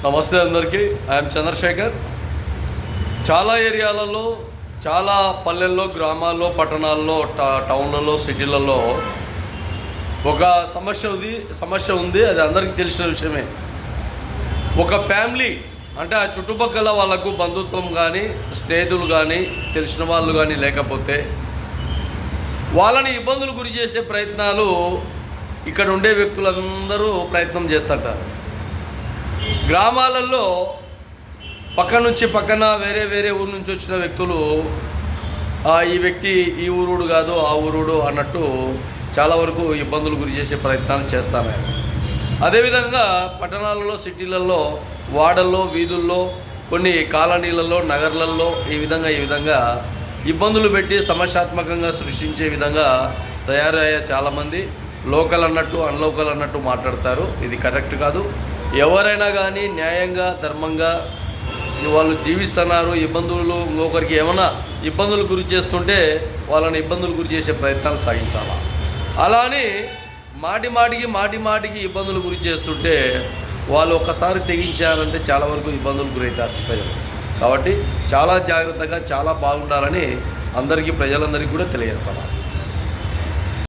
నమస్తే అందరికీ. ఐఎమ్ చంద్రశేఖర్. చాలా ఏరియాలలో, చాలా పల్లెల్లో, గ్రామాల్లో, పట్టణాల్లో, టౌన్లలో, సిటీలలో ఒక సమస్య ఉంది. అది అందరికీ తెలిసిన విషయమే. ఒక ఫ్యామిలీ అంటే ఆ చుట్టుపక్కల వాళ్ళకు బంధుత్వం కానీ, స్నేహితులు కానీ, తెలిసిన వాళ్ళు కానీ లేకపోతే వాళ్ళని ఇబ్బందులు గురి చేసే ప్రయత్నాలు ఇక్కడ ఉండే వ్యక్తులందరూ ప్రయత్నం చేస్తుంటారు. గ్రామాలలో పక్కన వేరే ఊరు నుంచి వచ్చిన వ్యక్తులు ఈ వ్యక్తి ఈ ఊరుడు కాదు ఆ ఊరుడు అన్నట్టు చాలా వరకు ఇబ్బందులు గురి చేసే ప్రయత్నాలు చేస్తాను. అదేవిధంగా పట్టణాలలో, సిటీలలో, వాడల్లో, వీధుల్లో, కొన్ని కాలనీలలో, నగర్లలో ఈ విధంగా ఇబ్బందులు పెట్టి సమస్యాత్మకంగా సృష్టించే విధంగా తయారయ్యే చాలామంది లోకల్ అన్నట్టు అన్లోకల్ అన్నట్టు మాట్లాడతారు. ఇది కరెక్ట్ కాదు. ఎవరైనా కానీ న్యాయంగా, ధర్మంగా వాళ్ళు జీవిస్తున్నారు. ఇబ్బందులు ఇంకొకరికి ఏమైనా ఇబ్బందులు గురి చేస్తుంటే వాళ్ళని ఇబ్బందులు గురి చేసే ప్రయత్నాలు సాగించాలి. అలా అని మాటికి ఇబ్బందులు గురి చేస్తుంటే వాళ్ళు ఒక్కసారి తెగించారంటే చాలా వరకు ఇబ్బందులు గురవుతారు ప్రజలు. కాబట్టి చాలా జాగ్రత్తగా, చాలా బాగుండాలని ప్రజలందరికీ కూడా తెలియజేస్తాను.